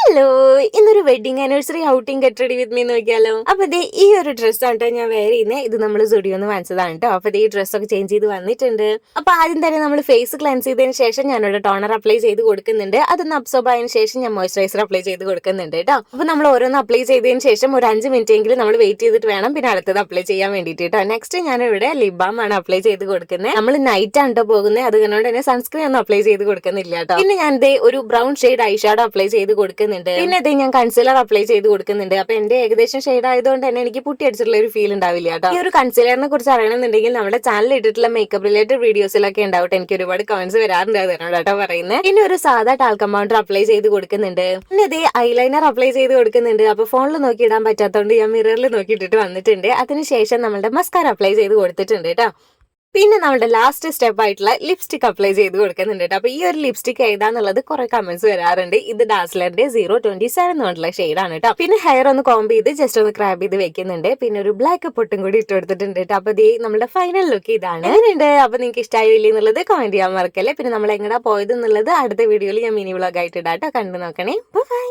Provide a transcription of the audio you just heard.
Hello, ഇന്നൊരു wedding anniversary outing get ready with me നോക്കിയാലോ. അപ്പൊ ദേ ഈ ഒരു ഡ്രസ് ആണ് ഞാൻ വെയർ ചെയ്യുന്നത്. ഇത് നമ്മൾ സ്റ്റുഡിയോന്ന് വാങ്ങിച്ചതാണ് കേട്ടോ. അപ്പൊ ഈ ഡ്രസ് ഒക്കെ ചേഞ്ച് ചെയ്ത് വന്നിട്ടുണ്ട്. അപ്പൊ ആദ്യം തന്നെ നമ്മൾ ഫേസ് ക്ലെൻസ് ചെയ്തതിന് ശേഷം ഞാനിവിടെ ടോണർ അപ്ലൈ ചെയ്ത് കൊടുക്കുന്നുണ്ട്. അതൊന്ന് അബ്സോർബ് ആയതിനു ശേഷം ഞാൻ മോയ്സ്ചറൈസർ അപ്ലൈ ചെയ്ത് കൊടുക്കുന്നുണ്ട് കേട്ടോ. അപ്പൊ നമ്മൾ ഓരോന്ന് അപ്ലൈ ചെയ്തതിന് ശേഷം ഒരു 5 മിനിറ്റ് എങ്കിലും നമ്മൾ വെയിറ്റ് ചെയ്തിട്ട് വേണം പിന്നെ അടുത്തത് അപ്ലൈ ചെയ്യാൻ വേണ്ടിയിട്ട് കേട്ടോ. നെക്സ്റ്റ് ഞാനിവിടെ ലിപ് ബാം ആണ് അപ്ലൈ ചെയ്ത് കൊടുക്കുന്നത്. നമ്മൾ നൈറ്റ് ആണ് കേട്ടോ പോകുന്നത്. അത് കാരണം തന്നെ സൺസ്ക്രീൻ ഒന്നും അപ്ലൈ ചെയ്ത് കൊടുക്കുന്നില്ല കേട്ടോ. പിന്നെ ഞാൻ ദേ ഒരു brown shade I shadow apply ചെയ്ത് കൊടുക്കുന്നുണ്ട്. പിന്നെ ഇത് ഞാൻ കൺസീലർ അപ്ലൈ ചെയ്ത് കൊടുക്കുന്നുണ്ട്. അപ്പൊ എന്റെ ഏകദേശം ഷെയ്ഡ് ആയതുകൊണ്ട് തന്നെ എനിക്ക് പുട്ടി അടിച്ചിട്ടുള്ള ഒരു ഫീൽ ഉണ്ടാവില്ല കേട്ടോ. ഈ ഒരു കൺസീലറിനെ കുറിച്ച് അറിയണമെന്നുണ്ടെങ്കിൽ നമ്മുടെ ചാനലിൽ ഇട്ടിട്ടുള്ള മേക്കപ്പ് റിലേറ്റഡ് വീഡിയോസിലൊക്കെ ഉണ്ടാവും. എനിക്ക് ഒരുപാട് കമന്റ്സ് വരാറുണ്ട് കേട്ടോ പറയുന്നത്. പിന്നെ ഒരു സാധാ ടാൽക്കം പൗഡർ അപ്ലൈ ചെയ്ത് കൊടുക്കുന്നുണ്ട്. പിന്നെ ഇതേ ഐലൈനർ അപ്ലൈ ചെയ്ത് കൊടുക്കുന്നുണ്ട്. അപ്പൊ ഫോണിൽ നോക്കി ഇടാൻ പറ്റാത്തതുകൊണ്ട് ഞാൻ മിററിൽ നോക്കിയിട്ടിട്ട് വന്നിട്ടുണ്ട്. അതിനുശേഷം നമ്മുടെ മസ്കാര അപ്ലൈ ചെയ്ത് കൊടുത്തിട്ടുണ്ട് കേട്ടോ. പിന്നെ നമ്മുടെ ലാസ്റ്റ് സ്റ്റെപ്പ് ആയിട്ടുള്ള ലിപ്സ്റ്റിക് അപ്ലൈ ചെയ്ത് കൊടുക്കുന്നുണ്ട് കേട്ടോ. അപ്പൊ ഈ ഒരു ലിപ്സ്റ്റിക് ഏതാന്നുള്ളത് കുറെ കമന്റ്സ് വരാറുണ്ട്. ഇത് ഡാസ്ലറിന്റെ 027 എന്നുള്ള ഷെയ്ഡാണ് കേട്ടോ. പിന്നെ ഹെയർ ഒന്ന് കോംബ് ചെയ്ത് ജസ്റ്റ് ഒന്ന് ക്രാബ് ചെയ്ത് വെക്കുന്നുണ്ട്. പിന്നെ ഒരു ബ്ലാക്ക് പൊട്ടും കൂടി ഇട്ട് കൊടുത്തിട്ടുണ്ട് കേട്ടോ. അപ്പൊ നമ്മുടെ ഫൈനൽ ലുക്ക് ഇതാണ്. എങ്ങനെയുണ്ട്? അപ്പൊ നിങ്ങൾക്ക് ഇഷ്ടമായില്ലേ എന്നുള്ളത് കമന്റ് ചെയ്യാൻ മറക്കല്ലേ. പിന്നെ നമ്മൾ എങ്ങടാ പോയത് എന്നുള്ളത് അടുത്ത വീഡിയോയിൽ ഞാൻ മിനി വ്ളോഗ് ആയിട്ട് ഇടാം കേട്ടോ. കണ്ടു നോക്കണേ. ബൈ.